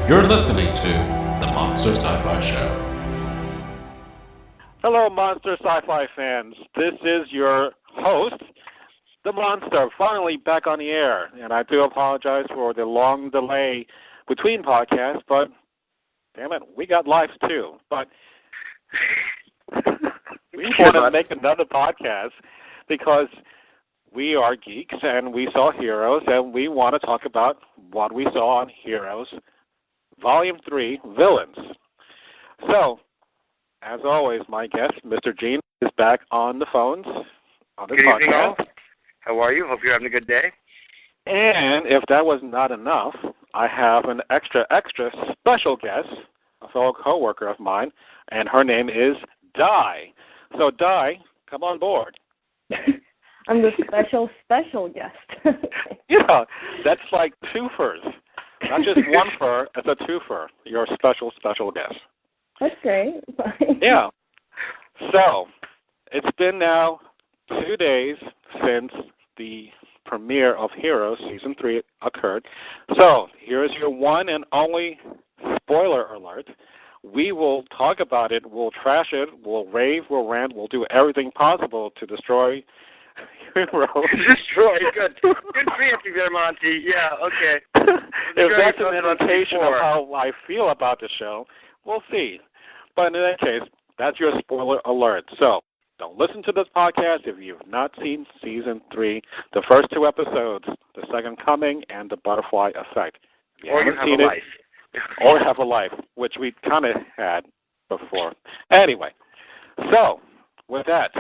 You're listening to the Monster Sci-Fi Show. Hello, Monster Sci-Fi fans. This is your host, the Monster, finally back on the air. And I do apologize for the long delay between podcasts, but damn it, we got lives too. But we want to make another podcast because we are geeks and we saw Heroes, and we want to talk about what we saw on Heroes Volume 3, Villains. So, as always, my guest, Mr. Gene, is back on the phones on the Good podcast. evening, all. How are you? Hope you're having a good day. And if that was not enough, I have an extra special guest, a fellow coworker of mine, and her name is Di. So, Di, come on board. I'm the special guest. Yeah, that's like twofers. Not just one fur, it's a twofer. You're a special guest. That's great. Yeah. So, it's been now 2 days since the premiere of Heroes Season 3 occurred. So, here's your one and only spoiler alert. We will talk about it, we'll trash it, we'll rave, we'll rant, we'll do everything possible to destroy Heroes. Destroy, good. Good preempting there, Monty. Yeah, okay. If that's an indication of how I feel about the show, we'll see. But in that case, that's your spoiler alert. So, don't listen to this podcast if you've not seen Season 3, the first 2 episodes, The Second Coming and The Butterfly Effect. If or you have a life. Or have a life, which we kind of had before. Anyway, so, with that,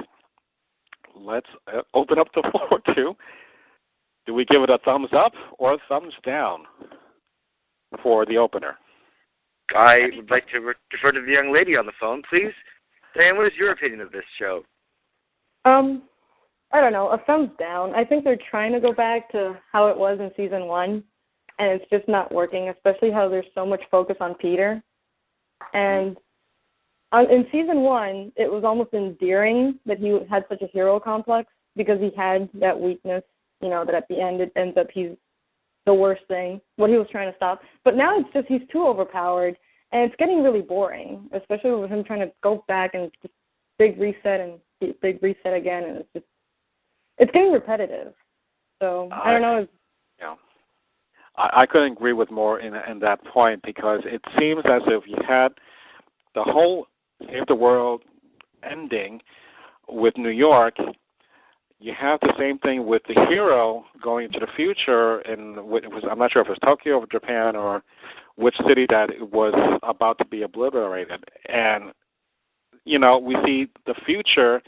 let's open up the floor to, do we give it a thumbs up or a thumbs down for the opener? I would like to defer to the young lady on the phone, please. Diane, what is your opinion of this show? I don't know, a thumbs down. I think they're trying to go back to how it was in Season 1, and it's just not working, especially how there's so much focus on Peter. And in Season 1, it was almost endearing that he had such a hero complex because he had that weakness, you know, that at the end it ends up he's the worst thing, what he was trying to stop. But now it's just he's too overpowered, and it's getting really boring, especially with him trying to go back and just big reset and big reset again, and it's getting repetitive. So, I don't know. Yeah. I couldn't agree with more in that point, because it seems as if you had the whole Save the World ending with New York. You have the same thing with the hero going into the future, and I'm not sure if it was Tokyo or Japan or which city that it was about to be obliterated. And, you know, we see the future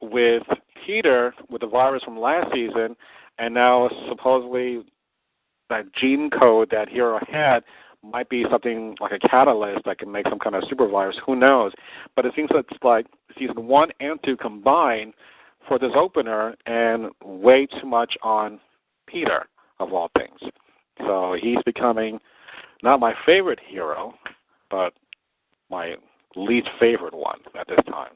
with Peter with the virus from last season, and now supposedly that gene code that hero had might be something like a catalyst that can make some kind of super virus. Who knows? But it seems it's like Season 1 and 2 combined for this opener, and way too much on Peter, of all things. So he's becoming not my favorite hero, but my least favorite one at this time.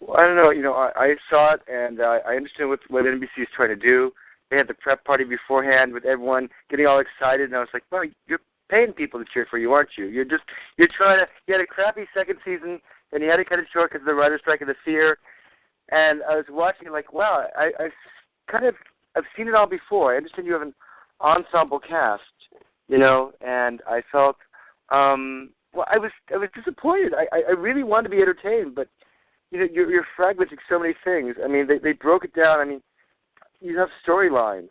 Well, I don't know. You know, I saw it, and I understand what NBC is trying to do. They had the prep party beforehand with everyone getting all excited, and I was like, well, you're paying people to cheer for you, aren't you? You had a crappy second season, and you had to cut it short because of the writer's strike and the fear. And I was watching it like, wow, I've seen it all before. I understand you have an ensemble cast, you know, and I felt, well, I was disappointed. I really wanted to be entertained, but, you know, you're fragmenting so many things. I mean, they broke it down. I mean, you have storylines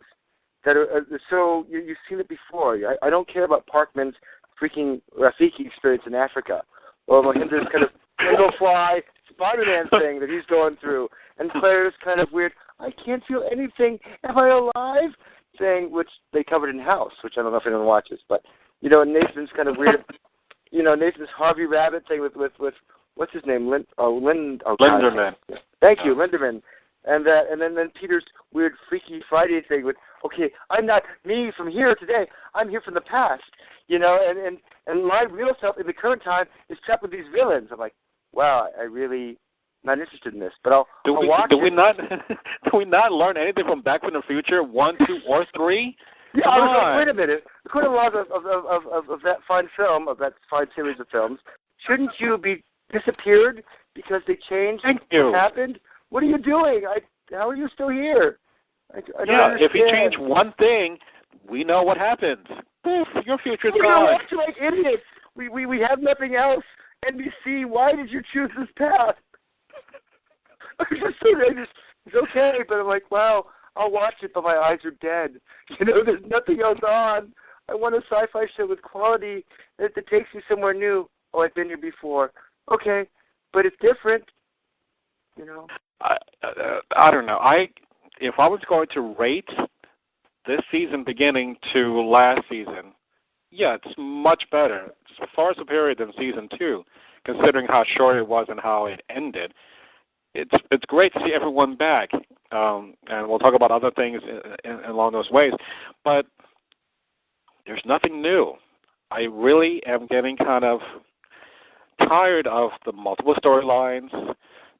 that are so, you've seen it before. I don't care about Parkman's freaking Rafiki experience in Africa, or Mahindra's kind of single fly Spider-Man thing that he's going through, and Claire's kind of weird, I can't feel anything, am I alive thing, which they covered in House, which I don't know if anyone watches, but, you know, Nathan's kind of weird, you know, Nathan's Harvey Rabbit thing with what's his name, Linderman. Thank you, Linderman. And then Peter's weird Freaky Friday thing with, okay, I'm not me from here today, I'm here from the past, you know, and my real self in the current time is trapped with these villains. I'm like, wow, I really not interested in this, but I'll watch it. Do we not learn anything from Back from the Future 1, 2, or 3? Yeah, I was like, wait a minute. according to the laws of that fine film, of that fine series of films, shouldn't you be disappeared because they changed what happened? What are you doing? How are you still here? I don't understand. If you change one thing, we know what happens. Poof, your future's We're gone. going to like idiots. We have nothing else. NBC, why did you choose this path? It's okay, but I'm like, wow, I'll watch it, but my eyes are dead. There's nothing else on. I want a sci-fi show with quality that takes me somewhere new. Oh, I've been here before. Okay, but it's different. I don't know. If I was going to rate this season beginning to last season, yeah, it's much better. It's far superior than season 2, considering how short it was and how it ended. It's great to see everyone back, and we'll talk about other things along those ways. But there's nothing new. I really am getting kind of tired of the multiple storylines,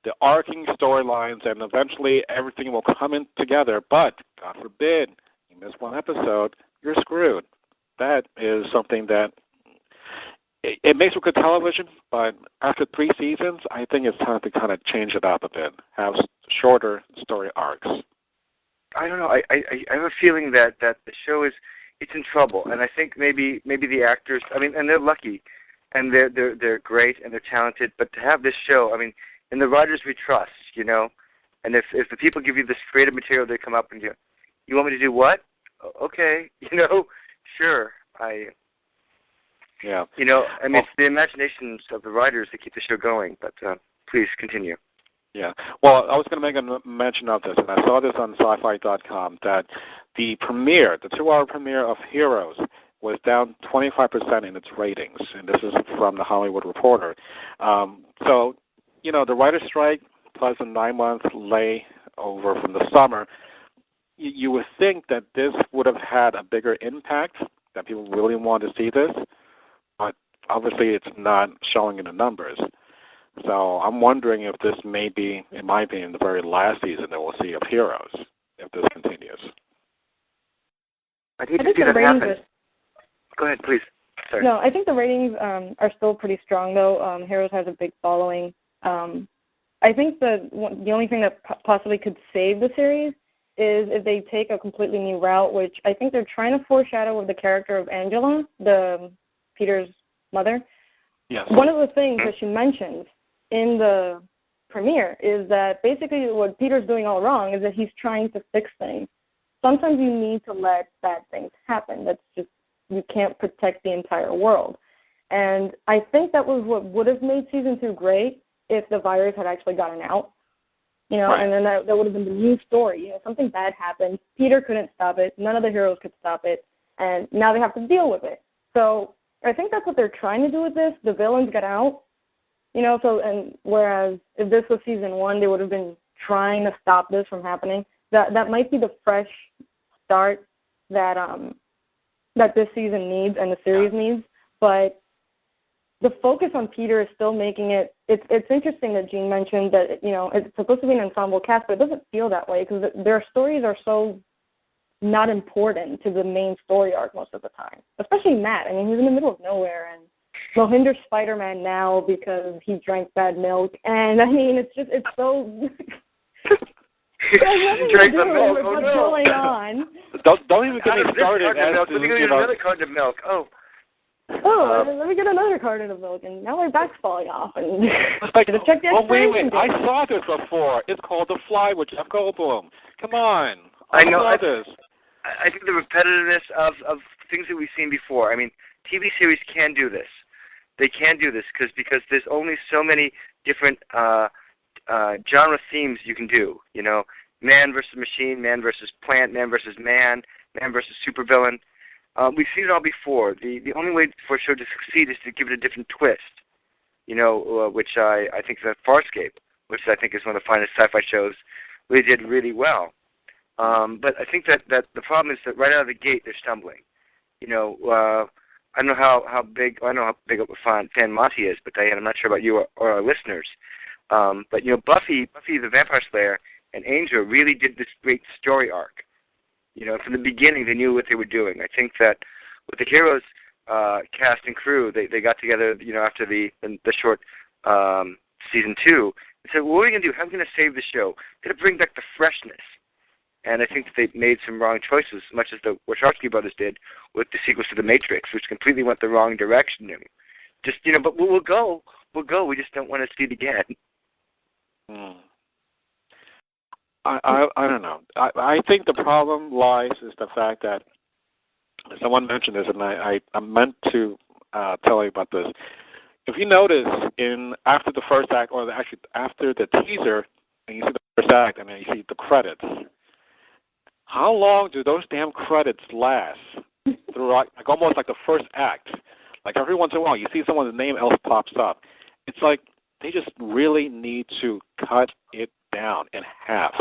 the arcing storylines, and eventually everything will come in together. But, God forbid, you miss one episode, you're screwed. That is something that it makes for good television, but after 3 seasons, I think it's time to kind of change it up a bit, have shorter story arcs. I don't know. I have a feeling that the show it's in trouble, and I think maybe the actors. I mean, and they're lucky, and they're great and they're talented. But to have this show, I mean, and the writers we trust, and if the people give you this creative material, they come up and you want me to do what? Okay, sure. Yeah. I mean, it's the imaginations of the writers that keep the show going. But please continue. Yeah. Well, I was going to make a mention of this, and I saw this on Scifi.com, that the 2-hour premiere of Heroes was down 25% in its ratings, and this is from the Hollywood Reporter. So, the writer's strike plus a 9-month layover from the summer, you would think that this would have had a bigger impact, that people really want to see this, but obviously it's not showing in the numbers. So I'm wondering if this may be, in my opinion, the very last season that we'll see of Heroes, if this continues. I'd hate to see that happen. Go ahead, please. Sorry. No, I think the ratings are still pretty strong, though. Heroes has a big following. I think the only thing that possibly could save the series is if they take a completely new route, which I think they're trying to foreshadow with the character of Angela, Peter's mother. Yes. One of the things that she mentions in the premiere is that basically what Peter's doing all wrong is that he's trying to fix things. Sometimes you need to let bad things happen. That's just, you can't protect the entire world. And I think that was what would have made season 2 great if the virus had actually gotten out. Right. And then that would have been the new story. Something bad happened. Peter couldn't stop it. None of the heroes could stop it. And now they have to deal with it. So I think that's what they're trying to do with this. The villains got out. And whereas if this was season 1, they would have been trying to stop this from happening. That might be the fresh start that this season needs and the series needs. But the focus on Peter is still making it. It's interesting that Jean mentioned that it's supposed to be an ensemble cast, but it doesn't feel that way because their stories are so not important to the main story arc most of the time. Especially Matt. I mean, he's in the middle of nowhere, and Mohinder's Spider-Man now because he drank bad milk, and I mean, it's so. Drink the milk. Oh, what's no. going on? Don't even get me started. Let me get another carton of milk. Let me get another carton of milk, and now my back's falling off. And like, check the wait! I saw this before. It's called The Fly with Jeff Goldblum. Come on, I saw this. I think the repetitiveness of things that we've seen before. I mean, TV series can do this. They can do this because there's only so many different genre themes you can do. Man versus machine, man versus plant, man versus man versus supervillain. We've seen it all before. The only way for a show to succeed is to give it a different twist, which I think that Farscape, which I think is one of the finest sci-fi shows, really did really well. But I think that the problem is that right out of the gate they're stumbling. I don't know how big of a fan Monty is, but Diane, I'm not sure about you or our listeners. But Buffy the Vampire Slayer and Angel really did this great story arc. From the beginning, they knew what they were doing. I think that with the Heroes cast and crew, they got together, after the short season 2, and said, well, what are we going to do? How are we going to save the show? Going to bring back the freshness. And I think that they made some wrong choices, much as the Wachowski brothers did with the sequels to The Matrix, which completely went the wrong direction. Just, but we'll go. We just don't want to see it again. I don't know. I think the problem lies is the fact that someone mentioned this, and I meant to tell you about this. If you notice, after the first act, or actually after the teaser, and you see the first act, and then you see the credits, how long do those damn credits last? Through like almost like the first act. Like every once in a while, you see someone's name else pops up. It's like they just really need to cut it down in half.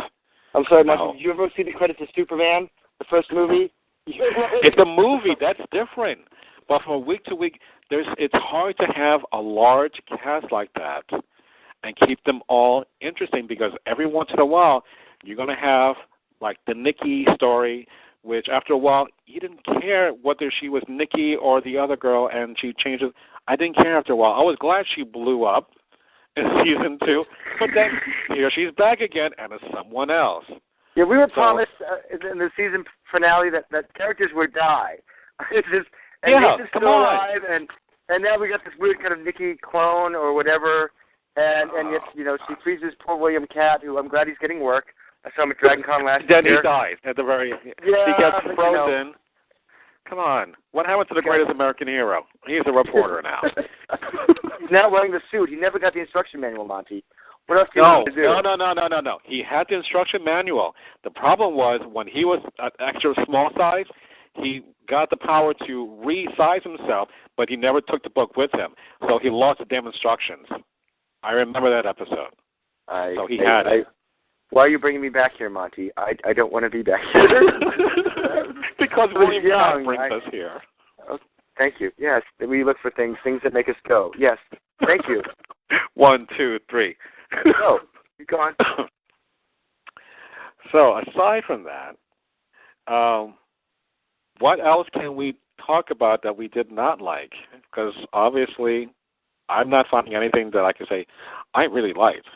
I'm sorry, Michael. Did you ever see the credits of Superman, the first movie? It's a movie. That's different. But from week to week, it's hard to have a large cast like that and keep them all interesting, because every once in a while you're going to have like the Nikki story, which after a while you didn't care whether she was Nikki or the other girl, and she changed it. I didn't care after a while. I was glad she blew up in season 2, but then here she's back again, and it's someone else. Yeah, we were promised in the season finale that characters would die. Nathan's still alive, and now we got this weird kind of Nikki clone or whatever, and yet she freezes poor William Cat, who I'm glad he's getting work. I saw him at Dragon Con last year. Then he dies at the very end. Yeah, he gets frozen. Come on. What happened to the greatest American hero? He's a reporter now. He's now wearing the suit. He never got the instruction manual, Monty. What else do you want to do? No. He had the instruction manual. The problem was when he was an extra small size, he got the power to resize himself, but he never took the book with him. So he lost the damn instructions. I remember that episode. So he had it. Why are you bringing me back here, Monty? I don't want to be back here. Because William Young brings us here. Oh, thank you. Yes, we look for things that make us go. Yes, thank you. 1, 2, 3. Go. You go on. So aside from that, what else can we talk about that we did not like? Because obviously, I'm not finding anything that I can say I really liked.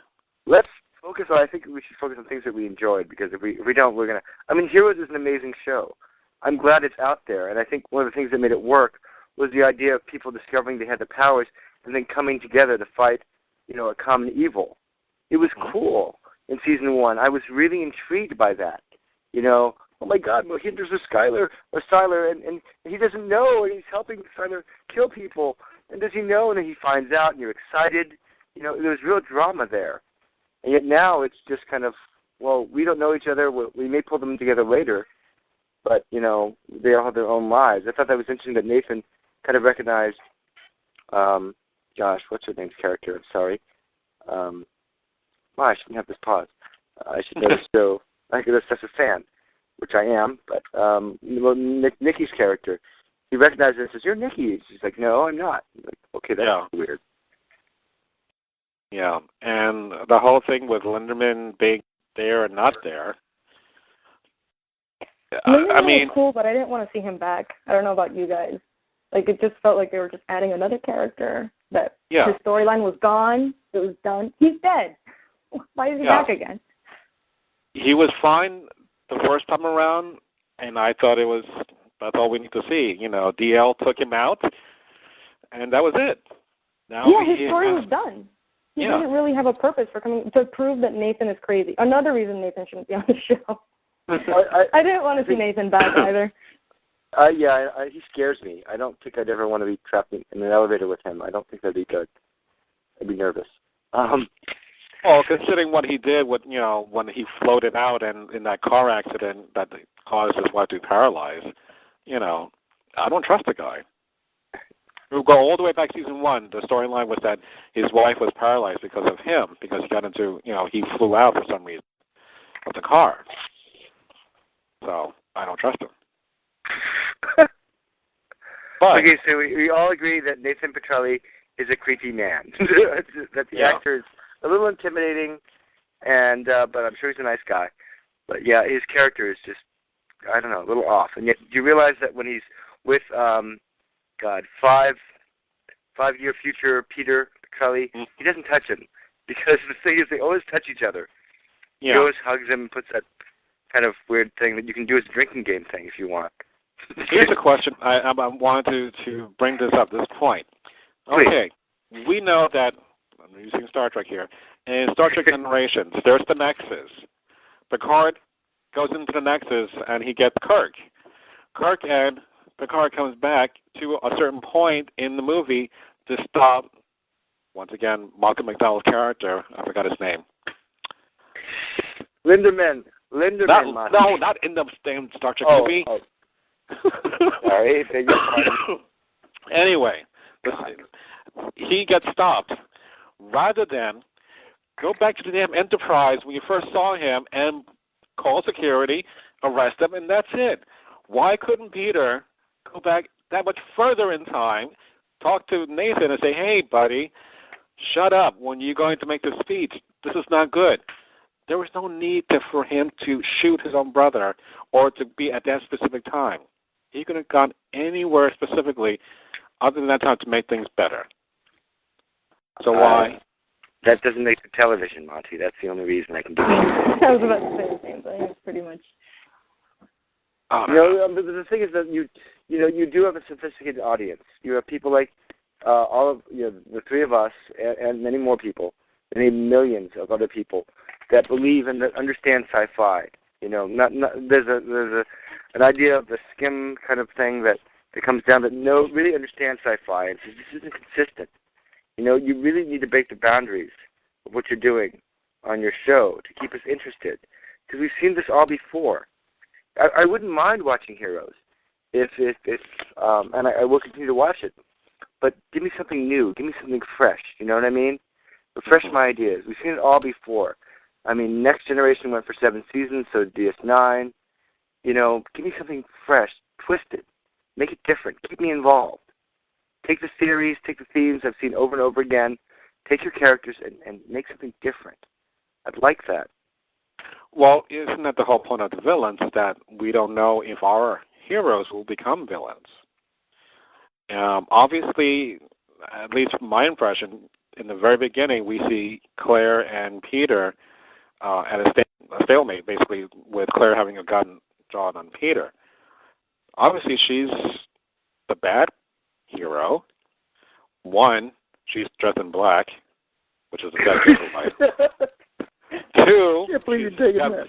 Let's focus on. I think we should focus on things that we enjoyed, because if we don't, we're gonna. I mean, Heroes is an amazing show. I'm glad it's out there, and I think one of the things that made it work was the idea of people discovering they had the powers and then coming together to fight, a common evil. It was cool in season 1. I was really intrigued by that. Oh my God, there's a Sylar, and he doesn't know, and he's helping Sylar kill people. And does he know? And then he finds out, and you're excited. There was real drama there. And yet now it's just kind of, well, we don't know each other. We may pull them together later, but, they all have their own lives. I thought that was interesting that Nathan kind of recognized, what's her name's character? Sorry. I shouldn't have this pause. I should know this show. I could assess a fan, which I am, but Nikki's character, he recognizes her and says, "You're Nikki." She's like, "No, I'm not." I'm like, okay, that's weird. Yeah, and the whole thing with Linderman being there and not there. Linderman was cool, but I didn't want to see him back. I don't know about you guys. Like, it just felt like they were just adding another character. That his storyline was gone. It was done. He's dead. Why is he back again? He was fine the first time around, and I thought that's all we need to see. DL took him out, and that was it. Now his story was done. He didn't really have a purpose for coming to prove that Nathan is crazy. Another reason Nathan shouldn't be on the show. I didn't want to see Nathan back either. He scares me. I don't think I'd ever want to be trapped in an elevator with him. I don't think that'd be good. I'd be nervous. Well, considering what he did with, when he floated out and in that car accident that caused his wife to be paralyzed, I don't trust the guy. We'll go all the way back to season 1. The storyline was that his wife was paralyzed because of him, because he got into, he flew out for some reason of the car. So I don't trust him. But, okay, so we all agree that Nathan Petrelli is a creepy man. That the actor is a little intimidating, and but I'm sure he's a nice guy. But his character is just, I don't know, a little off. And yet, do you realize that when he's with 5-year future Peter Cully. He doesn't touch him because the thing is they always touch each other. Yeah. He always hugs him and puts that kind of weird thing that you can do as a drinking game thing if you want. Here's a question. I wanted to bring this up, this point. Please. Okay, we know that, I'm using Star Trek here, in Star Trek Generations, there's the Nexus. Picard goes into the Nexus and he gets Kirk. Kirk and Picard comes back to a certain point in the movie to stop, once again, Malcolm McDowell's character. I forgot his name. Linderman. No, not in the same Star Trek movie. Oh. Sorry, beg your pardon. Anyway, he gets stopped. Rather than go back to the damn Enterprise when you first saw him and call security, arrest him, and that's it. Why couldn't Peter go back that much further in time, talk to Nathan and say, hey, buddy, shut up when you're going to make the speech. This is not good. There was no need for him to shoot his own brother or to be at that specific time. He could have gone anywhere specifically other than that time to make things better. So why? That doesn't make the television, Monty. That's the only reason I can do it. I was about to say the same thing. It's pretty much. But the thing is that you do have a sophisticated audience. You have people like all of the three of us and many more people, many millions of other people that believe and that understand sci-fi. There's an idea of the skim kind of thing that comes down that really understands sci-fi and says this isn't consistent. You really need to break the boundaries of what you're doing on your show to keep us interested, because we've seen this all before. I wouldn't mind watching Heroes, and I will continue to watch it. But give me something new, give me something fresh. You know what I mean? Refresh my ideas. We've seen it all before. I mean, Next Generation went for 7 seasons, so did DS9. Give me something fresh, twisted, make it different, keep me involved. Take the theories, take the themes I've seen over and over again, take your characters and make something different. I'd like that. Well, isn't that the whole point of the villains, that we don't know if our heroes will become villains? Obviously, at least from my impression, in the very beginning, we see Claire and Peter at a stalemate, basically, with Claire having a gun drawn on Peter. Obviously, she's the bad hero. One, she's dressed in black, which is a bad giveaway. Two,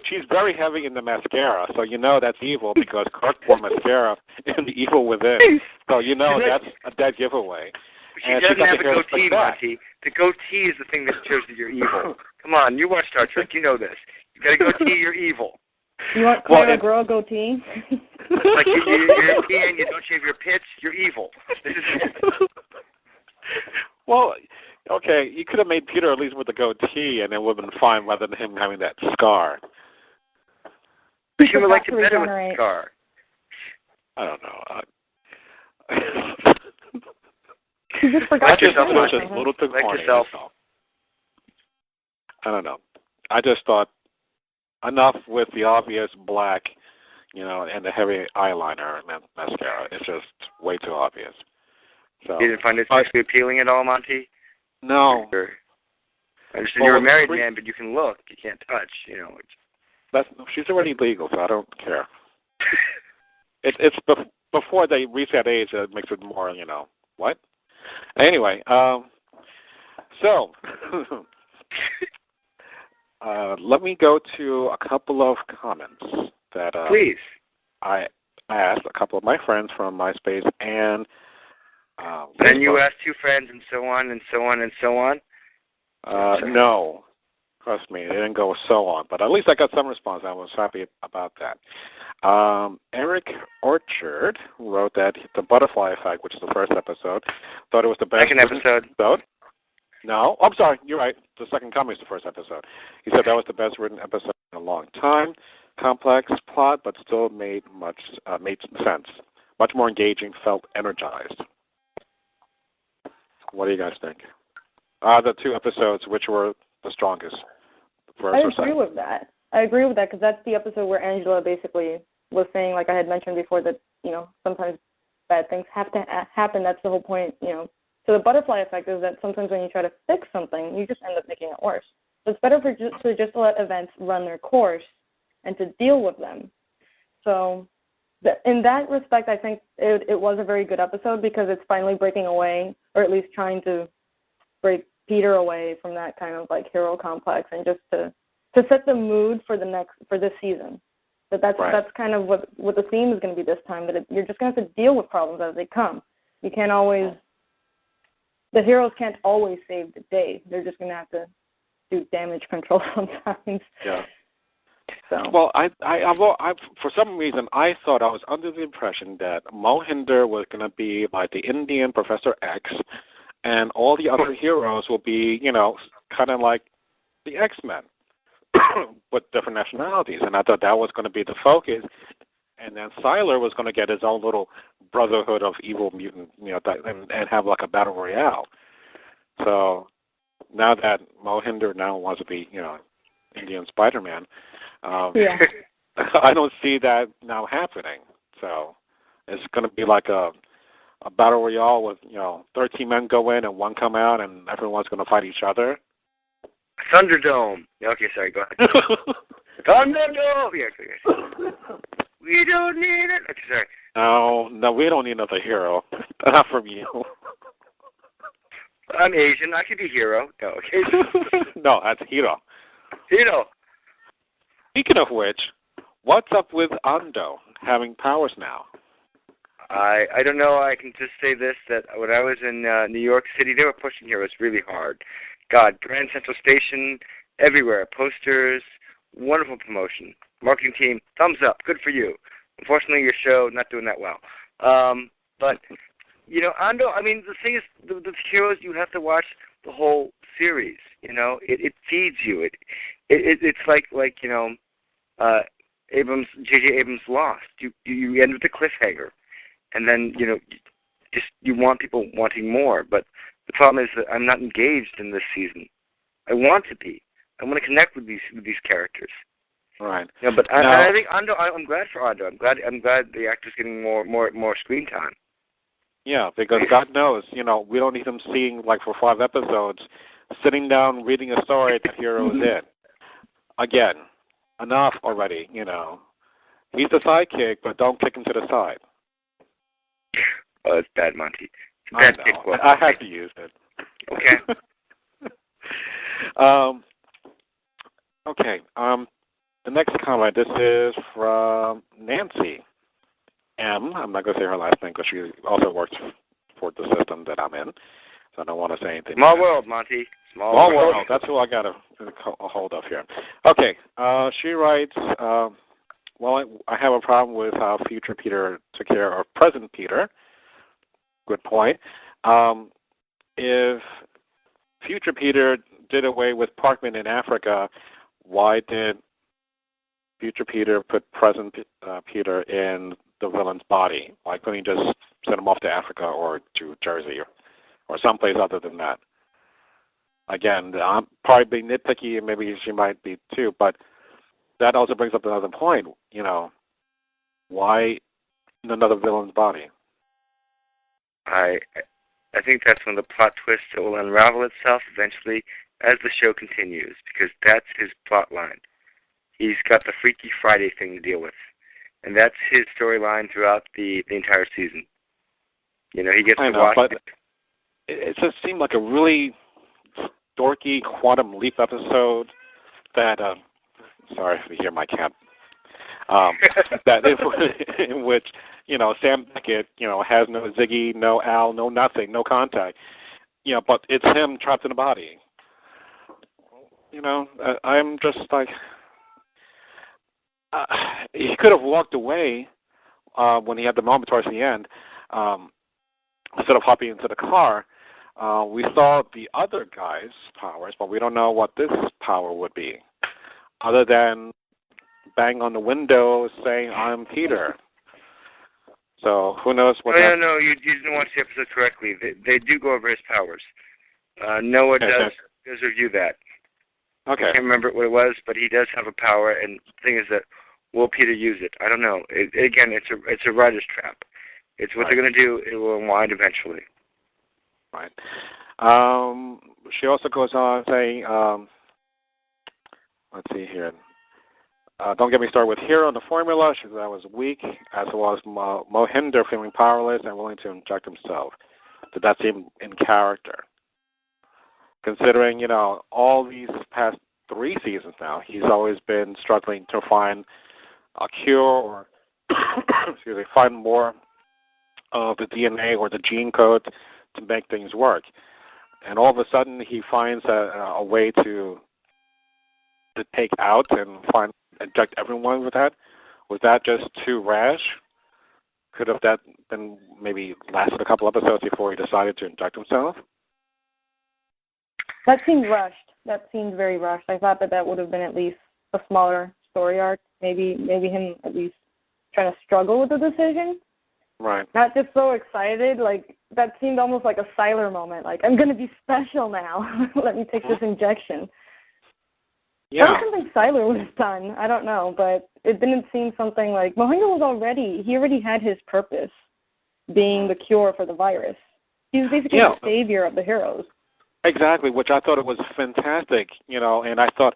she's very heavy in the mascara, so that's evil because Kirk wore mascara in The Evil Within. So that's a dead giveaway. She doesn't have a goatee, Monty. The goatee is the thing that shows that you're evil. Come on, you watch Star Trek, you know this. You got a goatee, you're evil. You want Claire to grow a goatee? Like you're a teen, you don't shave your pits, you're evil. Well, okay, you could have made Peter at least with a goatee, and it would have been fine rather than him having that scar. She would like to better with the scar. I don't know. You just forgot yourself. I don't know. I just thought enough with the obvious black, and the heavy eyeliner and mascara. It's just way too obvious. So you didn't find it sexually appealing at all, Monty? No. I understand you're a married man, but you can look. You can't touch. She's already legal, so I don't care. It's before they reach that age that makes it more, what? Anyway, so let me go to a couple of comments that please. I asked a couple of my friends from MySpace and then you asked 2 friends and so on and so on and so on? No. Trust me, they didn't go so on. But at least I got some response. I was happy about that. Eric Orchard wrote that The Butterfly Effect, which is the first episode, thought it was the best. Second episode. No. I'm sorry. You're right. The second coming is the first episode. He said that was the best written episode in a long time. Complex plot, but still made sense. Much more engaging, felt energized. What do you guys think? The 2 episodes, which were the strongest? I agree with that. Because that's the episode where Angela basically was saying, like I had mentioned before, that, sometimes bad things have to happen. That's the whole point, So the butterfly effect is that sometimes when you try to fix something, you just end up making it worse. So it's better to just let events run their course and to deal with them. So in that respect, I think it was a very good episode because it's finally breaking away, or at least trying to break Peter away from that kind of like hero complex, and just to set the mood for this season. That's kind of what the theme is going to be this time. That you're just going to have to deal with problems as they come. You can't always. The heroes can't always save the day. They're just going to have to do damage control sometimes. Yeah. So. Well, I for some reason I thought I was under the impression that Mohinder was going to be like the Indian Professor X, and all the other heroes will be, kind of like the X-Men, with different nationalities. And I thought that was going to be the focus. And then Sylar was going to get his own little brotherhood of evil mutant, and have like a battle royale. So now that Mohinder now wants to be, Indian Spider-Man, I don't see that now happening. So it's going to be like a battle royale with 13 men go in and one come out, and everyone's going to fight each other. Thunderdome. Okay, sorry, go ahead. Thunderdome. Yeah, okay. We don't need it. Okay, sorry. No, we don't need another hero. Not from you. I'm Asian. I could be hero. No, okay. No, that's hero. Hero. Speaking of which, what's up with Ando having powers now? I don't know. I can just say this, that when I was in New York City, they were pushing heroes really hard. God, Grand Central Station, everywhere, posters, wonderful promotion. Marketing team, thumbs up, good for you. Unfortunately, your show not doing that well. But, Ando, I mean, the thing is, the heroes, you have to watch the whole series, It feeds you. It's like J.J. Abrams Lost. You end with a cliffhanger. And then, you want people wanting more. But the problem is that I'm not engaged in this season. I want to be. I want to connect with these characters. Right. Yeah, but I think Ando. I'm glad for Ando. I'm glad the actor's getting more screen time. Yeah, because God knows, we don't need him seeing like for 5 episodes, sitting down reading a story that hero is in. Again, enough already. He's the sidekick, but don't kick him to the side. Oh, it's bad, Monty. It's a bad kick. I had to use it. Okay. Okay. The next comment, this is from Nancy M. I'm not going to say her last name because she also works for the system that I'm in, so I don't want to say anything. Small world, Monty. Small world. That's who I got a hold of here. Okay. She writes, well, I have a problem with how future Peter took care of present Peter. Good point. If future Peter did away with Parkman in Africa, why did future Peter put present Peter in the villain's body? Why couldn't he just send him off to Africa or to Jersey or someplace other than that? Again, I'm probably being nitpicky, and maybe she might be too, but that also brings up another point. Why in another villain's body? I think that's one of the plot twists that will unravel itself eventually as the show continues, because that's his plot line. He's got the Freaky Friday thing to deal with, and that's his storyline throughout the entire season. He gets to watch but it just seemed like a really dorky Quantum Leap episode that, sorry if you hear my cat, that in which, Sam Beckett, has no Ziggy, no Al, no nothing, no contact, but it's him trapped in a body. I'm just like, he could have walked away when he had the moment towards the end, instead of hopping into the car. We saw the other guy's powers, but we don't know what this power would be, other than bang on the window saying, "I'm Peter." So who knows what? No, you didn't watch the episode correctly. They do go over his powers. Noah does review that. Okay. I can't remember what it was, but he does have a power, and the thing is that will Peter use it? I don't know. Again, it's a writer's trap. It's what they're going to do. It will unwind eventually. Right. She also goes on saying, let's see here. Don't get me started with Hero and the formula. She said that was weak, as well as Mohinder feeling powerless and willing to inject himself. Did that seem in character? Considering, all these past 3 seasons now, he's always been struggling to find a cure or find more of the DNA or the gene code to make things work. And all of a sudden, he finds a way to take out and inject everyone with that. Was that just too rash? Could have that been maybe lasted a couple episodes before he decided to inject himself? That seemed rushed. That seemed very rushed. I thought that would have been at least a smaller story arc. Maybe him at least trying to struggle with the decision. Right. Not just so excited. Like, that seemed almost like a Siler moment. Like, I'm going to be special now. Let me take this injection. Yeah. That was something Siler would have done. I don't know, but it didn't seem something like Mohinder he already had his purpose, being the cure for the virus. He was basically the savior of the heroes. Exactly, which I thought it was fantastic, and I thought,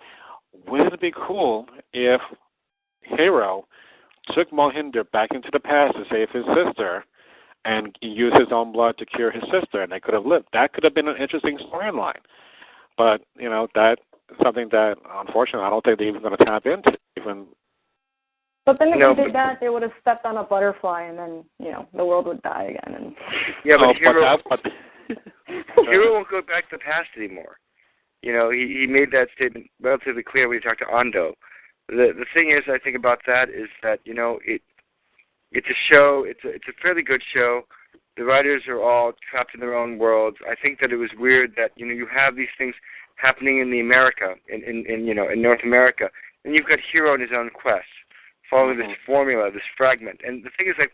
wouldn't it be cool if Hero took Mohinder back into the past to save his sister and use his own blood to cure his sister, and they could have lived. That could have been an interesting storyline. But, that's something that, unfortunately, I don't think they're even going to tap into. But then if they did that, they would have stepped on a butterfly, and then, the world would die again. And Hero won't go back to the past anymore. He made that statement relatively clear when he talked to Ando. The thing is, I think about that is that it's a show. It's a fairly good show. The writers are all trapped in their own worlds. I think that it was weird that you have these things happening in America, in North America, and you've got Hero on his own quest, following this formula, this fragment. And the thing is, I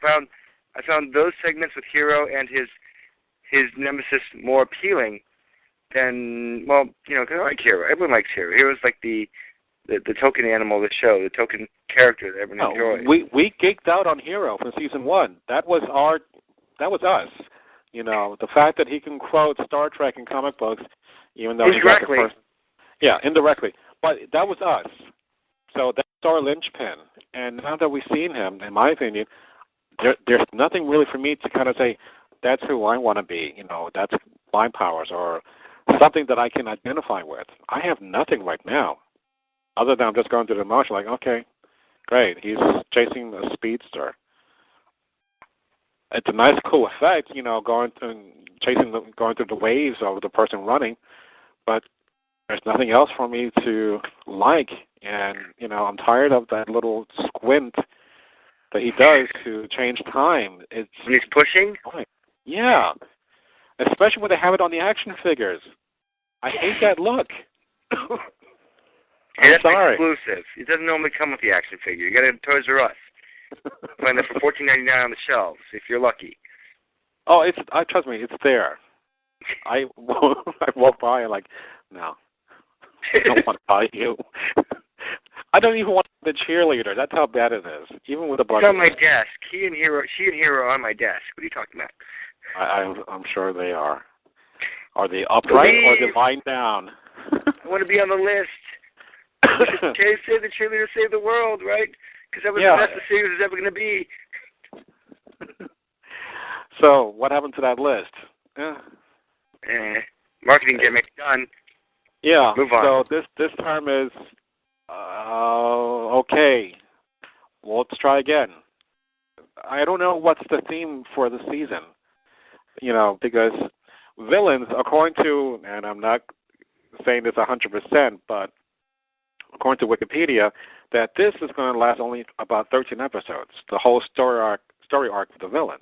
found those segments with Hero and his nemesis more appealing than, because I like Hero. Everyone likes Hero. Hero's like the token animal of the show, the token character that everyone enjoys. We geeked out on Hero from season 1. That was us. The fact that he can quote Star Trek in comic books, even though indirectly. Indirectly. But that was us. So that's our linchpin. And now that we've seen him, in my opinion, there's nothing really for me to kind of say, that's who I want to be. That's my powers or something that I can identify with. I have nothing right now, other than I'm just going through the motion. Like, okay, great, he's chasing a speedster. It's a nice, cool effect, going through the waves of the person running, but there's nothing else for me to like. And I'm tired of that little squint that he does to change time. When he's pushing. Yeah, especially when they have it on the action figures. I hate that look. That's exclusive. It doesn't normally come with the action figure. You got it at Toys R Us. Find that for $14.99 on the shelves if you're lucky. Oh, trust me, it's there. I walk by and like, no, I don't want to buy you. I don't even want the cheerleader. That's how bad it is. Even with the budget. It's on my desk. She and Hero are on my desk. What are you talking about? I'm sure they are. Are they upright or are they lying down? I want to be on the list. Save the cheerleader, save the world, right? Because that was the best the series was ever going to be. So, what happened to that list? Marketing gimmick done. Yeah. Move on. So this term is okay. Well, let's try again. I don't know what's the theme for the season. Because villains, according to, and I'm not saying this 100%, but according to Wikipedia, that this is going to last only about 13 episodes, the whole story arc for the villains.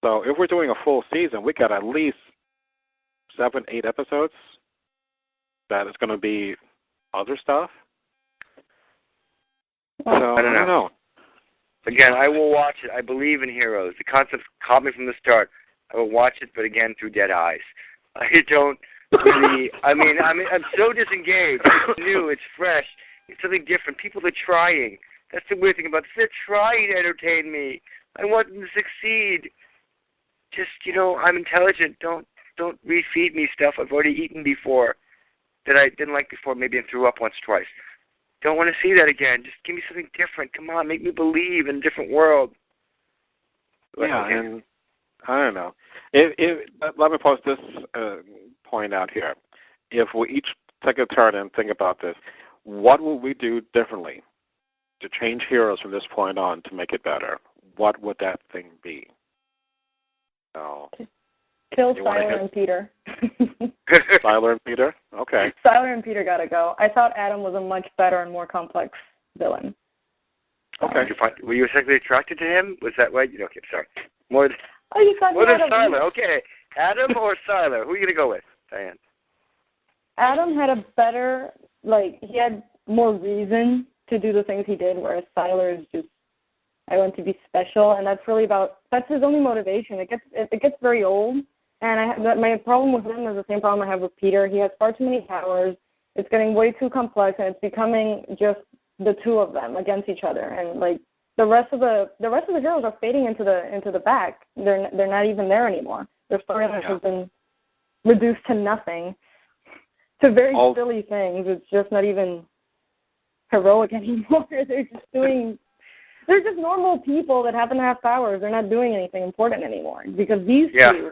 So if we're doing a full season, we got at least 7-8 episodes that is going to be other stuff. So, I don't know. Again, I will watch it. I believe in Heroes. The concept caught me from the start. I will watch it, but again, through dead eyes. I don't really, I'm so disengaged. It's new, it's fresh, it's something different. People are trying. That's the weird thing about this. They're trying to entertain me. I want them to succeed. Just, I'm intelligent. Don't refeed me stuff I've already eaten before that I didn't like before, maybe and threw up once, twice. Don't want to see that again. Just give me something different. Come on, make me believe in a different world. Yeah, and I don't know. Let me pose this point out here. If we each take a turn and think about this, what would we do differently to change Heroes from this point on to make it better? What would that thing be? Kill Siler and Peter. Siler and Peter? Okay. Siler and Peter gotta go. I thought Adam was a much better and more complex villain. Okay. Were you sexually attracted to him? Was that right? Okay, sorry. More than Siler. Okay. Adam or Siler? Who are you going to go with, Diane? Adam had a better, he had more reason to do the things he did, whereas Siler is just, I want to be special, and that's his only motivation. It gets very old, and my problem with him is the same problem I have with Peter. He has far too many powers. It's getting way too complex, and it's becoming just the two of them against each other, and the rest of the heroes are fading into the back. They're not even there anymore. Their storyline has been reduced to nothing, to very silly things. It's just not even heroic anymore. They're just normal people that happen to have powers. They're not doing anything important anymore because these two.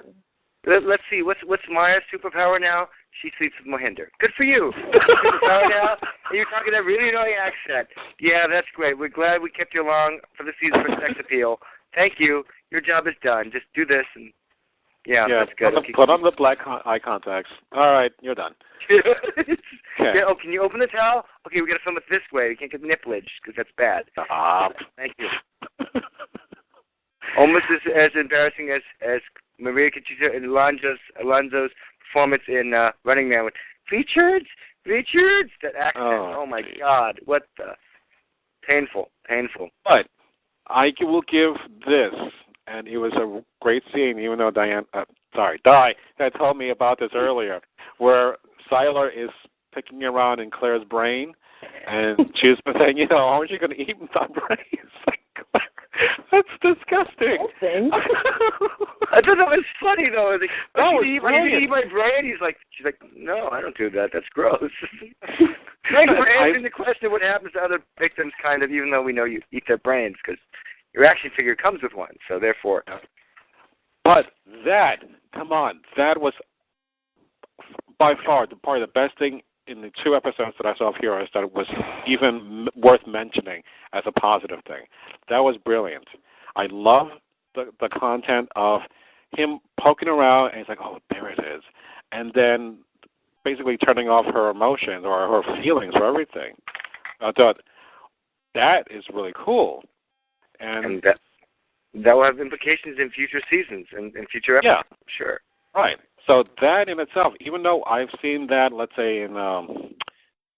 Let's see. What's Maya's superpower now? She sleeps with Mohinder. Good for you. Superpower now. And you're talking that really annoying accent. Yeah, that's great. We're glad we kept you along for the season for sex appeal. Thank you. Your job is done. Just do this and that's good. Put on the black eye contacts. All right, you're done. Okay. Yeah, can you open the towel? Okay, we got to film it this way. We can't get nipplage because that's bad. Stop. Thank you. Almost as embarrassing as Maria Conchita and Alonzo's performance in Running Man with Richards, that accent. Oh my God, what the painful. But I will give this, and it was a great scene, even though Di had told me about this earlier, where Siler is picking around in Claire's brain, and she's been saying, aren't you going to eat my brain? That's disgusting. I thought that was funny though. Like, you eat my brain? She's like, no, I don't do that. That's gross. Thanks for answering the question of what happens to other victims, kind of, even though we know you eat their brains, because your action figure comes with one. So therefore. But that was by far probably the best thing in the 2 episodes that I saw of Heroes that was even worth mentioning as a positive thing. That was brilliant. I love the content of him poking around, and he's like, oh, there it is. And then basically turning off her emotions or her feelings or everything. I thought, that is really cool. And that will have implications in future seasons and future episodes, sure. Right. So that in itself, even though I've seen that, let's say in the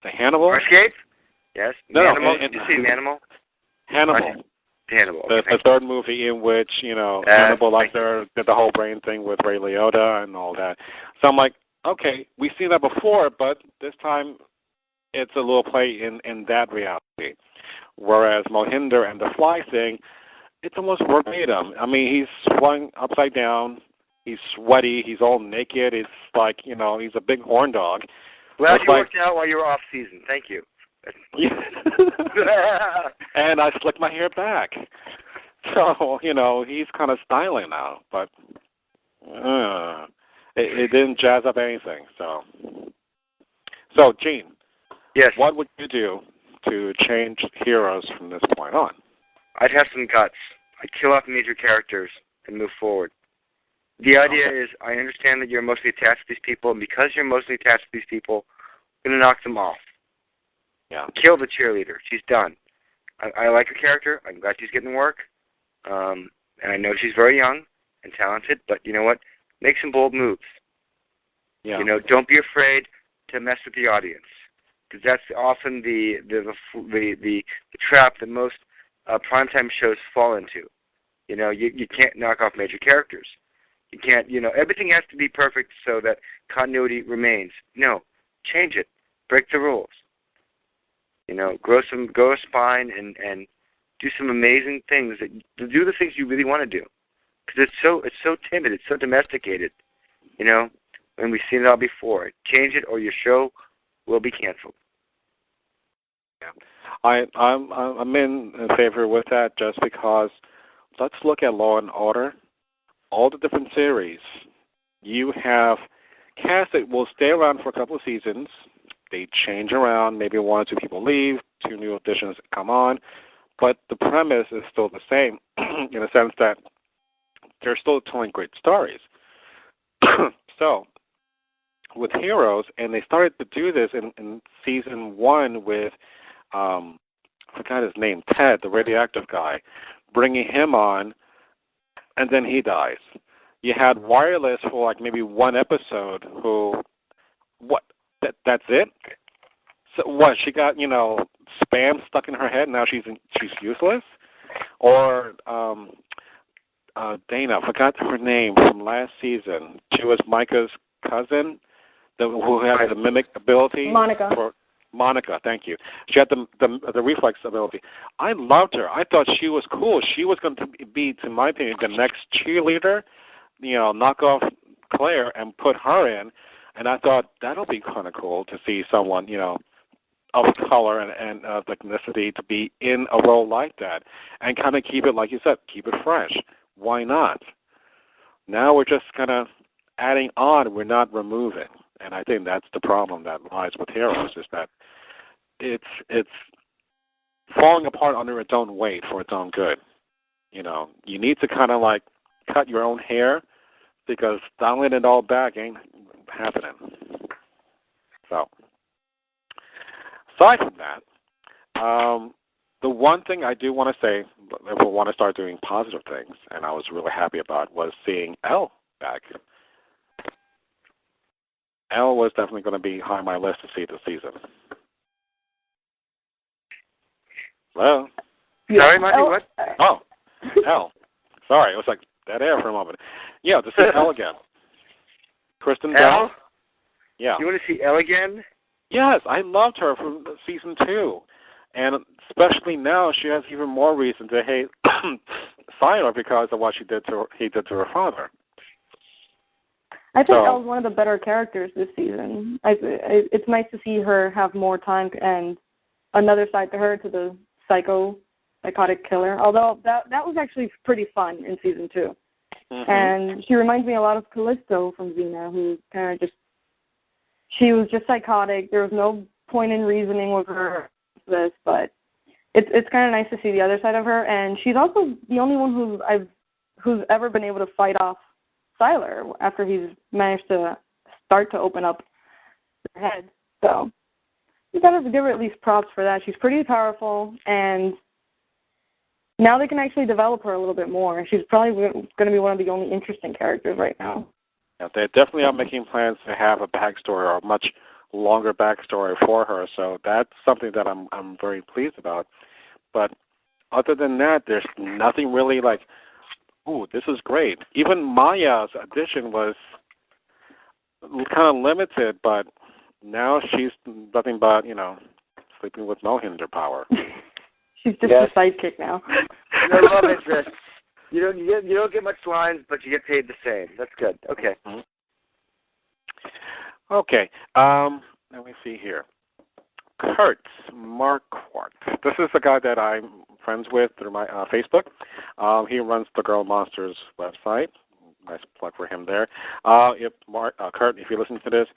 Hannibal. Escape? Yes. No, Did you see Hannibal? Hannibal. Hannibal. The third movie in which, Hannibal did the whole brain thing with Ray Liotta and all that. So I'm like, okay, we've seen that before, but this time it's a little play in that reality. Whereas Mohinder and the fly thing, it's almost verbatim. I mean, he's flying upside down. He's sweaty. He's all naked. It's like, he's a big horn dog. Glad you worked out while you were off season. Thank you. And I slicked my hair back. So, he's kind of styling now. But it didn't jazz up anything. So, Gene. Yes. What would you do to change Heroes from this point on? I'd have some guts. I'd kill off major characters and move forward. The idea is, I understand that you're mostly attached to these people, and because you're mostly attached to these people, I'm going to knock them off. Yeah. Kill the cheerleader. She's done. I like her character. I'm glad she's getting work. And I know she's very young and talented, but you know what? Make some bold moves. Yeah. Don't be afraid to mess with the audience, because that's often the trap that most primetime shows fall into. You can't knock off major characters. You can't, everything has to be perfect so that continuity remains. No, change it. Break the rules. Grow a spine and do some amazing things, to do the things you really want to do. Because it's so timid, it's so domesticated, you know, and we've seen it all before. Change it or your show will be canceled. Yeah. I'm in favor with that just because let's look at Law and Order. All the different series, you have cast that will stay around for a couple of seasons. They change around. Maybe one or two people leave, two new additions come on, but the premise is still the same in a sense that they're still telling great stories. So, with Heroes, and they started to do this in season 1 with, I forgot his name, Ted, the radioactive guy, bringing him on, and then he dies. You had Wireless for like maybe one episode who, that's it? So what, she got, spam stuck in her head, now she's useless? Or Dana, forgot her name from last season. She was Micah's cousin, who had the mimic ability. Monica, thank you. She had the reflex ability. I loved her. I thought she was cool. She was going to be, to my opinion, the next cheerleader. Knock off Claire and put her in. And I thought that'll be kind of cool to see someone, of color and of ethnicity to be in a role like that, and kind of keep it, like you said, keep it fresh. Why not? Now we're just kind of adding on. We're not removing. And I think that's the problem that lies with Heroes, is that it's falling apart under its own weight for its own good. You need to kind of like cut your own hair, because dialing it all back ain't happening. So, aside from that, the one thing I do want to say, if we want to start doing positive things, and I was really happy about, was seeing Elle back. Elle was definitely going to be high on my list to see this season. Hello? Yeah. Sorry, Marty, what? Oh, Elle. Sorry, it was like dead air for a moment. Yeah, to see Elle again. Kristen Bell. Yeah. You want to see Elle again? Yes, I loved her from season 2. And especially now, she has even more reason to hate Scifi because of what he did to her father. I think Elle's one of the better characters this season. It's nice to see her have more time and another side to her, to the psychotic killer. Although that was actually pretty fun in season 2. Mm-hmm. And she reminds me a lot of Callisto from Xena, who kind of she was just psychotic. There was no point in reasoning with her, but it's kind of nice to see the other side of her. And she's also the only one who's ever been able to fight off Sylar after he's managed to start to open up her head. So you got to give her at least props for that. She's pretty powerful, and now they can actually develop her a little bit more. She's probably going to be one of the only interesting characters right now. Yeah, they definitely are making plans to have a backstory, or a much longer backstory for her. So that's something that I'm very pleased about. But other than that, there's nothing really like, ooh, this is great. Even Maya's addition was kind of limited, but now she's nothing but, sleeping with Mohinder power. She's just a sidekick now. No love interest. You don't get much lines, but you get paid the same. That's good. Okay. Mm-hmm. Okay. Let me see here. Kurt Marquardt. This is the guy that I'm friends with through my Facebook. He runs the Girl Monsters website. Nice plug for him there. Kurt, if you listen to this,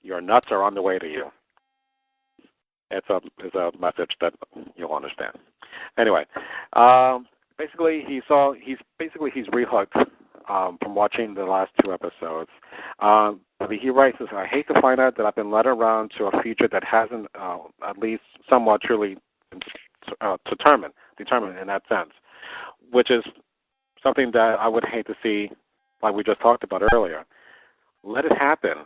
your nuts are on the way to you. It's a message that you'll understand. Anyway, basically he's rehooked from watching the last 2 episodes. He writes this: I hate to find out that I've been led around to a future that hasn't at least somewhat truly determined in that sense, which is something that I would hate to see, like we just talked about earlier. Let it happen.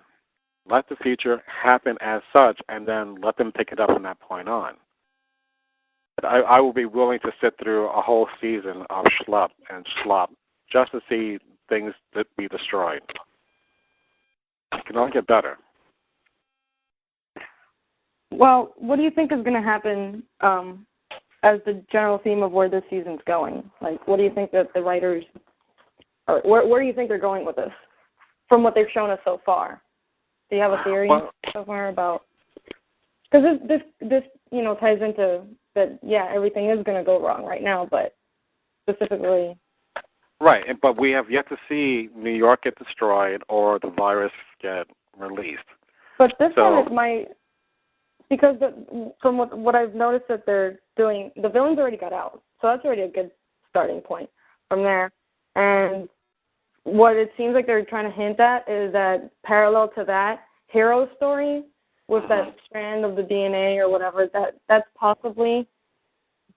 Let the future happen as such, and then let them pick it up from that point on. I will be willing to sit through a whole season of schlup and slop just to see things that be destroyed. It can only get better. Well, what do you think is going to happen as the general theme of where this season's going? Like, what do you think that the writers, or where do you think they're going with this, from what they've shown us so far? Do you have a theory so far about? Because this ties into that. Yeah, everything is going to go wrong right now, but specifically. Right, but we have yet to see New York get destroyed or the virus get released. But this one it might, because from what I've noticed that they're doing, the villains already got out, so that's already a good starting point from there. And what it seems like they're trying to hint at is that parallel to that hero story with that strand of the DNA or whatever, that's possibly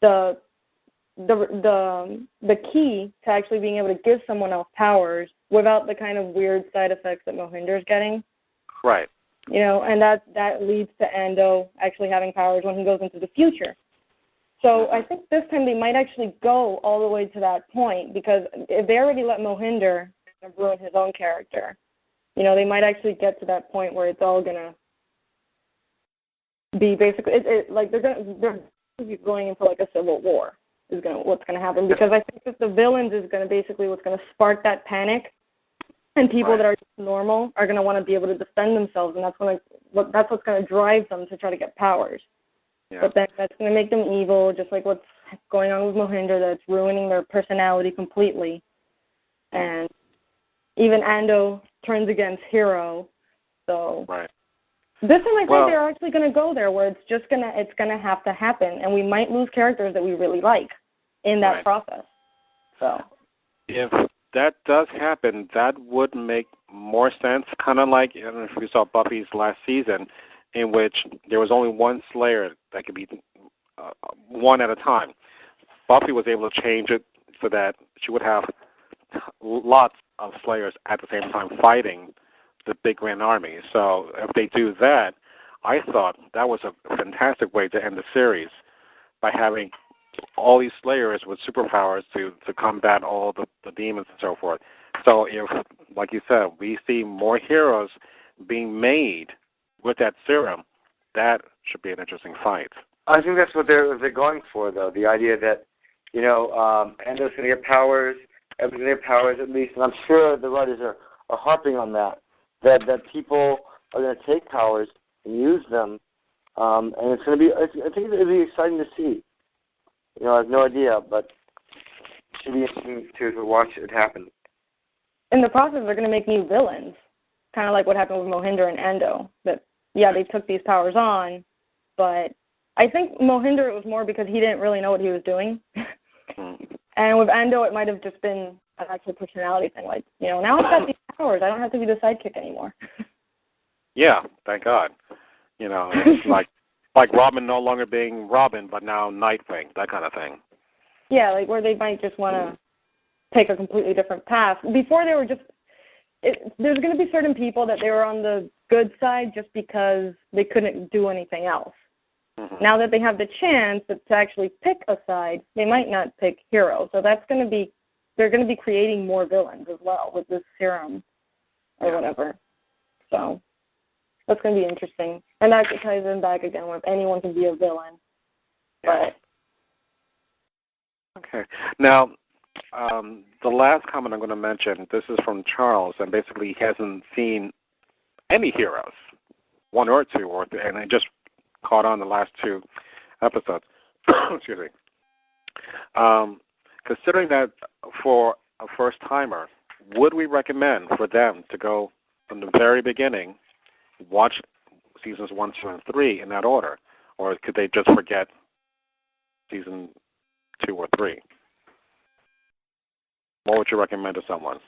the key to actually being able to give someone else powers without the kind of weird side effects that Mohinder's getting. Right. And that leads to Ando actually having powers when he goes into the future. So I think this time they might actually go all the way to that point, because if they already let Mohinder ruin his own character, they might actually get to that point where it's all gonna be basically like they're going into like a civil war is what's gonna happen, because I think that the villains is gonna basically what's gonna spark that panic. And people that are just normal are going to want to be able to defend themselves, and that's what's going to drive them to try to get powers. Yeah. But then that's going to make them evil, just like what's going on with Mohinder, that's ruining their personality completely. And even Ando turns against Hero. So this time I think they're actually going to go there, where it's going to have to happen, and we might lose characters that we really like in that process. So if that does happen, that would make more sense, kind of like, I don't know if you saw Buffy's last season, in which there was only one Slayer that could be one at a time. Buffy was able to change it so that she would have lots of Slayers at the same time fighting the big grand army. So if they do that, I thought that was a fantastic way to end the series, by having all these Slayers with superpowers to combat all the demons and so forth. So if, like you said, we see more heroes being made with that serum, that should be an interesting fight. I think that's what they're going for, though. The idea that, Endo's going to get powers, everyone's going to get powers at least, and I'm sure the writers are harping on that people are going to take powers and use them, and it's going to be, I think it'll be exciting to see. I have no idea, but it should be interesting to watch it happen. In the process, they're going to make new villains, kind of like what happened with Mohinder and Endo. That, they took these powers on, but I think Mohinder, it was more because he didn't really know what he was doing. And with Endo, it might have just been an actual personality thing. Like, now I've got these powers. I don't have to be the sidekick anymore. Yeah, thank God. It's like Robin no longer being Robin, but now Nightwing, that kind of thing. Yeah, like where they might just want to take a completely different path. Before they were just, there's going to be certain people that they were on the good side just because they couldn't do anything else. Mm-hmm. Now that they have the chance to actually pick a side, they might not pick Hero. So that's going to be, they're going to be creating more villains as well with this serum or whatever. So that's going to be interesting. And that ties in back again where anyone can be a villain. But okay. Now, the last comment I'm going to mention, this is from Charles, and basically he hasn't seen any heroes, one or two, and I just caught on the last two episodes. Excuse me. Considering that for a first-timer, would we recommend for them to go from the very beginning, watch seasons 1, 2, and 3 in that order, or could they just forget season 2 or 3? What would you recommend to someone?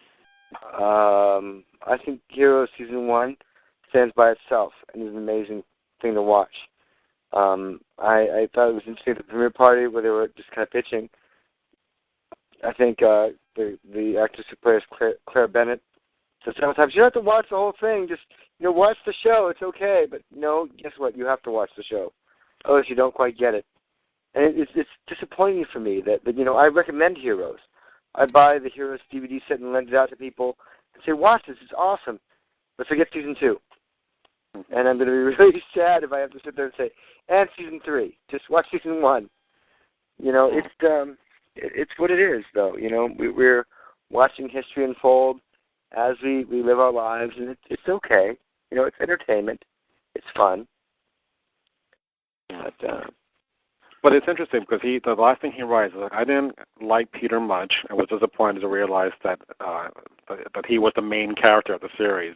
I think Hero Season 1 stands by itself and is an amazing thing to watch. I thought it was interesting at the premiere party where they were just kind of pitching. I think the actress who plays Claire Bennett said several times, you don't have to watch the whole thing, just watch the show, it's okay. But no, guess what? You have to watch the show. Otherwise you don't quite get it. And it's disappointing for me that I recommend Heroes. I buy the Heroes DVD set and lend it out to people and say, watch this, it's awesome. But forget season 2. And I'm going to be really sad if I have to sit there and say, and season 3. Just watch season 1. it's what it is, though. We're watching history unfold as we live our lives, and it's okay. It's entertainment. It's fun. But it's interesting because the last thing he writes is like, I didn't like Peter much and was disappointed to realize that he was the main character of the series.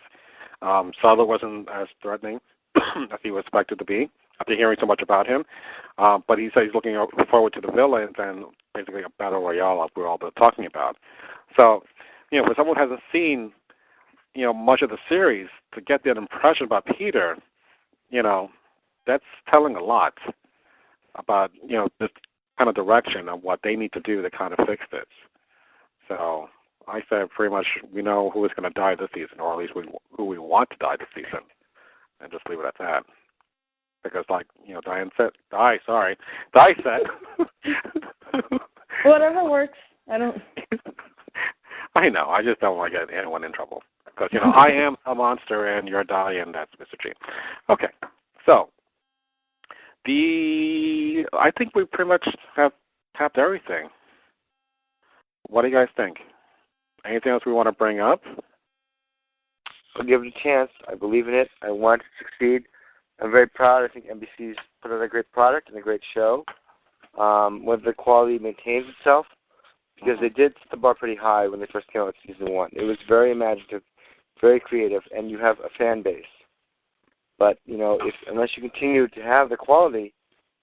Salo wasn't as threatening as he was expected to be after hearing so much about him. But he said he's looking forward to the villains and basically a battle royale like we're all talking about. So, for someone who hasn't seen, much of the series, to get that impression about Peter, that's telling a lot about, this kind of direction of what they need to do to kind of fix this. So I said pretty much we know who is going to die this season, or at least who we want to die this season, and just leave it at that. Because, like, Di said. Whatever works. I don't. I know. I just don't want to get anyone in trouble. Because, I am a monster and you're Di and that's Mr. G. Okay. So, I think we pretty much have tapped everything. What do you guys think? Anything else we want to bring up? I'll give it a chance. I believe in it. I want it to succeed. I'm very proud. I think NBC's put out a great product and a great show. Whether the quality maintains itself, because they did set the bar pretty high when they first came out with season 1. It was very imaginative, very creative, and you have a fan base. But, unless you continue to have the quality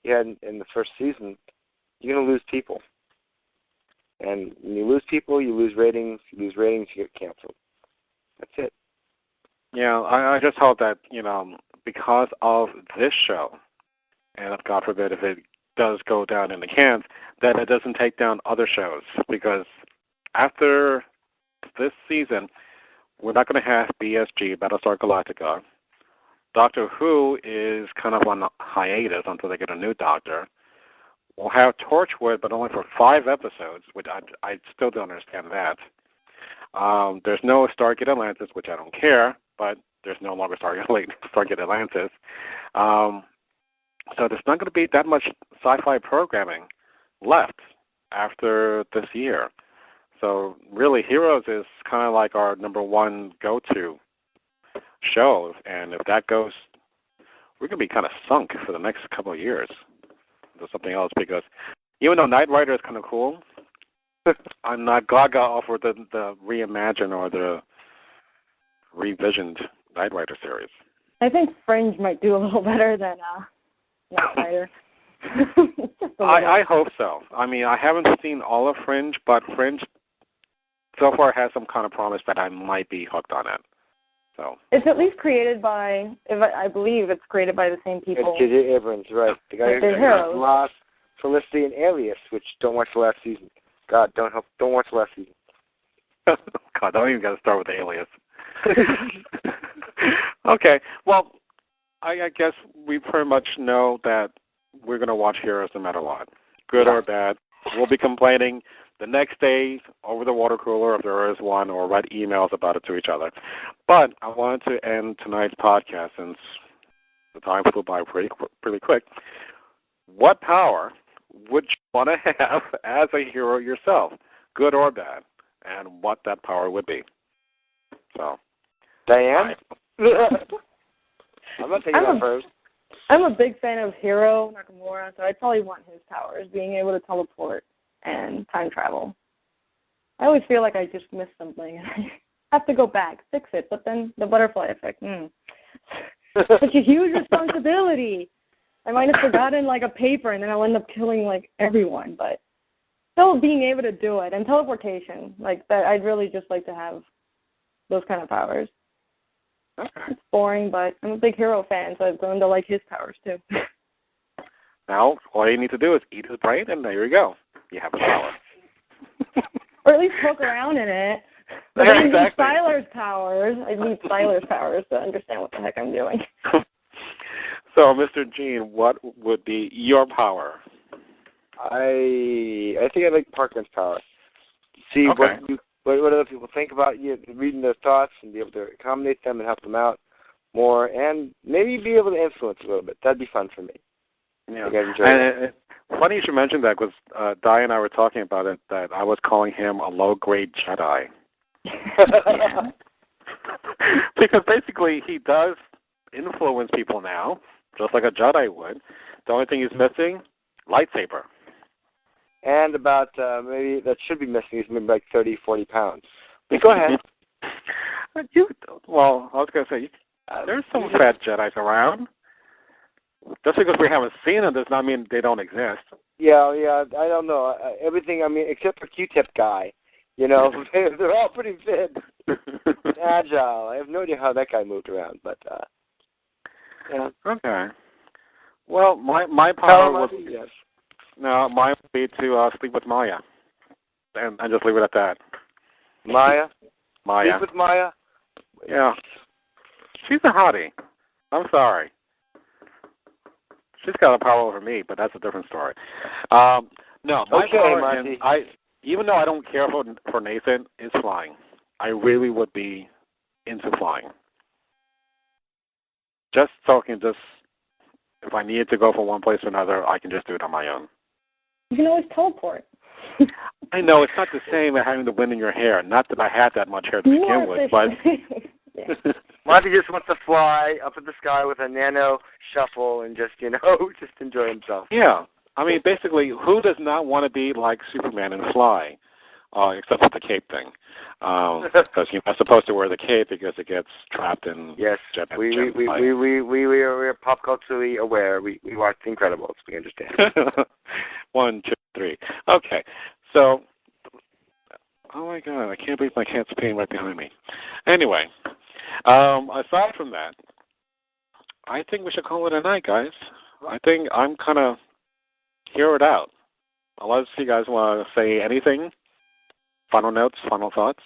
you had in the first season, you're going to lose people. And when you lose people, you lose ratings. You lose ratings, you get canceled. That's it. Yeah, I just hope that, because of this show, and if God forbid if it does go down in the cans, that it doesn't take down other shows. Because after this season, we're not going to have BSG, Battlestar Galactica. Doctor Who is kind of on hiatus until they get a new doctor. We'll have Torchwood, but only for 5 episodes, which I still don't understand that. There's no Stargate Atlantis, which I don't care, but there's no longer Stargate Atlantis. So there's not going to be that much sci-fi programming left after this year. So really, Heroes is kind of like our number one go-to show, and if that goes, we're going to be kind of sunk for the next couple of years. There's something else, because even though Knight Rider is kind of cool, I'm not gaga over the reimagined or the revisioned Knight Rider series. I think Fringe might do a little better than Knight Rider. I hope so. I mean, I haven't seen all of Fringe, but Fringe so far has some kind of promise that I might be hooked on it. So it's at least created by, I believe it's created by the same people. J.J. Abrams, right? The guy who Lost, Felicity, and Alias, which don't watch the last season. God, don't watch the last season. God, don't even got to start with Alias. Okay, well, I guess we pretty much know that we're going to watch Heroes no matter what, good or bad. We'll be complaining the next day over the water cooler if there is one, or write emails about it to each other. But I wanted to end tonight's podcast, since the time flew by pretty quick. What power would you want to have as a hero yourself, good or bad, and what that power would be? So, Diane? I'm not taking that first. I'm a big fan of Hiro Nakamura, so I'd probably want his powers, being able to teleport and time travel. I always feel like I just missed something, and I have to go back, fix it, but then the butterfly effect, such a huge responsibility. I might have forgotten, like, a paper, and then I'll end up killing, like, everyone, but still being able to do it, and teleportation, like, that, I'd really just like to have those kind of powers. Okay. It's boring, but I'm a big Hero fan, so I've grown to like his powers, too. Now, all you need to do is eat his brain, and there you go. You have a power. Or at least poke around in it. But then I need Styler's powers. I need Styler's powers to understand what the heck I'm doing. So, Mr. Gene, what would be your power? I think I'd like Parkman's power. See what other people think about you, reading their thoughts, and be able to accommodate them and help them out more, and maybe be able to influence a little bit. That'd be fun for me. Yeah. I got enjoyed it. Funny you should mention that because Di and I were talking about it, that I was calling him a low-grade Jedi. Because basically he does influence people now, just like a Jedi would. The only thing he's missing, lightsaber. And about, maybe, that should be missing, is maybe like 30, 40 pounds. But go ahead. Well, I was going to say, there's some fat Jedis around. Just because we haven't seen them does not mean they don't exist. Yeah, I don't know. Everything, I mean, except for Q-Tip guy. You know, they're all pretty fit. Agile. I have no idea how that guy moved around, but, yeah. Okay. Well, my power was... Yes. No, mine would be to sleep with Maya. And just leave it at that. Maya? Maya. Sleep with Maya? Yeah. She's a hottie. I'm sorry. She's got a power over me, but that's a different story. No, my power, Monty. even though I don't care for Nathan, is flying. I really would be into flying. Just so I can if I needed to go from one place to another, I can just do it on my own. You can always teleport. I know, it's not the same as having the wind in your hair. Not that I had that much hair to begin with, but... Monty just wants to fly up in the sky with a nano shuffle and just, just enjoy himself. Yeah. I mean, basically, who does not want to be like Superman and fly? Except for the cape thing. Because you're not supposed to wear the cape because it gets trapped in... Yes, we are pop culturally aware. We watch The Incredibles. We understand. 1, 2, 3. Okay. So, oh my God, I can't believe my cat's peeing right behind me. Anyway, aside from that, I think we should call it a night, guys. I think I'm kind of hear it out. Unless you guys want to say anything. Final notes, final thoughts?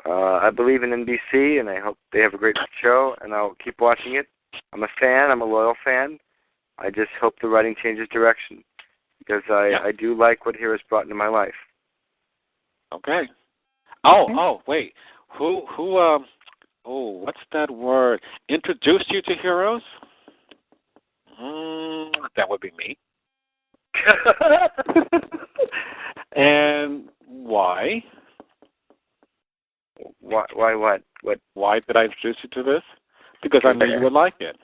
I believe in NBC, and I hope they have a great show, and I'll keep watching it. I'm a fan. I'm a loyal fan. I just hope the writing changes direction, because I do like what Heroes brought into my life. Okay. Oh, wait. Who, what's that word? Introduced you to Heroes? That would be me. And why? Why what? Why did I introduce you to this? Because I knew you would like it.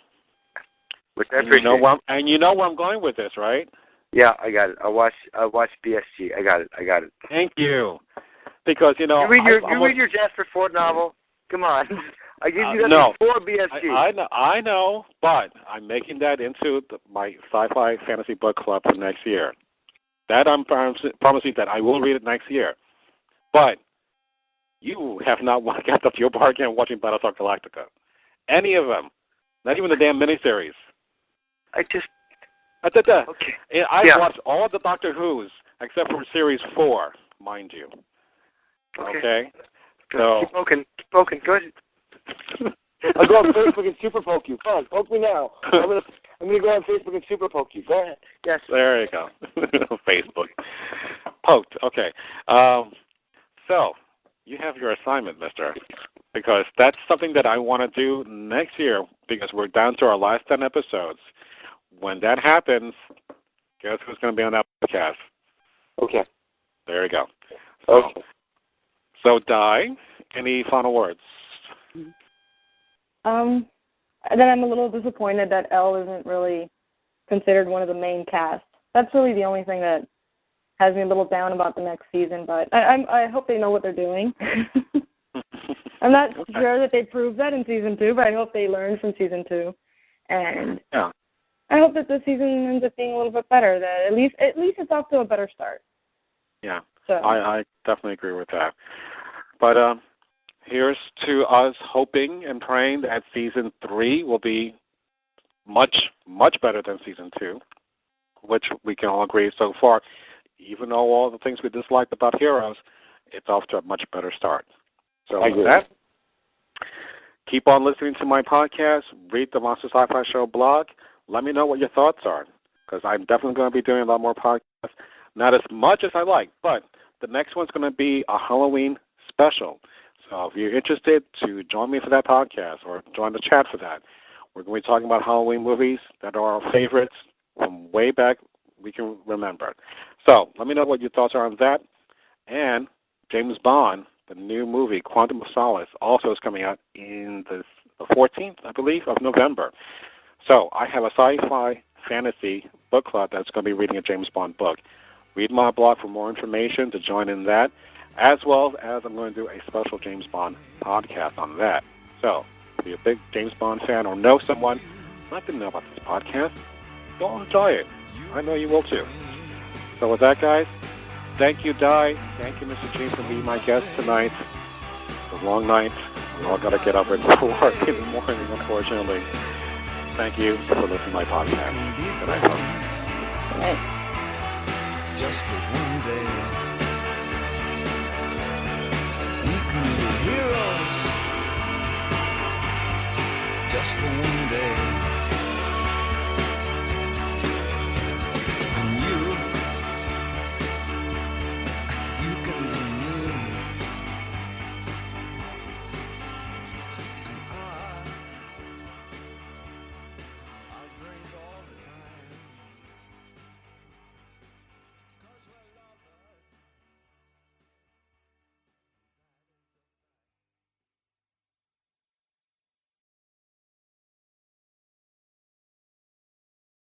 Which I appreciate. appreciate. You know where I'm going with this, right? Yeah, I got it. I'll watch BSG. I got it. Thank you. Because, you read your Jasper Ford novel? Come on. I give you that before BSG. I know, but I'm making that into my sci-fi fantasy book club for next year. That I'm promising that I will read it next year. But you have not got up to your bar again watching Battlestar Galactica. Any of them. Not even the damn miniseries. Okay. I've watched all the Doctor Who's except for Series 4, mind you. Okay? So, Keep poking. Go ahead. I'll go on Facebook and super poke you. Come on, poke me now. I'm gonna go on Facebook and super poke you. Go ahead. Yes. There you go. Facebook. Poked. Okay. So you have your assignment, mister, because that's something that I want to do next year because we're down to our last 10 episodes. When that happens, guess who's going to be on that podcast? Okay. There you go. So, Di, any final words? Then I'm a little disappointed that Elle isn't really considered one of the main cast. That's really the only thing that has me a little down about the next season, but I hope they know what they're doing. I'm not sure that they proved that in season 2, but I hope they learned from season 2. And I hope that the season ends up being a little bit better, that at least it's off to a better start. Yeah. So I definitely agree with that. But here's to us hoping and praying that season 3 will be much, much better than season 2, which we can all agree so far. Even though all the things we disliked about Heroes, it's off to a much better start. So with that, keep on listening to my podcast, read the Monster Sci-Fi Show blog. Let me know what your thoughts are, because I'm definitely going to be doing a lot more podcasts. Not as much as I like, but the next one's going to be a Halloween special. So if you're interested to join me for that podcast or join the chat for that, We're going to be talking about Halloween movies that are our favorites from way back we can remember. So let me know what your thoughts are on that. And James Bond, the new movie, Quantum of Solace, also is coming out in the 14th, I believe, of November. So I have a sci-fi fantasy book club that's going to be reading a James Bond book. Read my blog for more information to join in that, as well as I'm going to do a special James Bond podcast on that. So if you're a big James Bond fan or know someone who'd like to know about this podcast, go enjoy it. I know you will too. So with that, guys, thank you, Di. Thank you, Mr. G, for being my guest tonight. It's a long night. We all got to get up and work in the morning, unfortunately. Thank you for listening to my podcast. Good night, folks. Good night. Just for one day.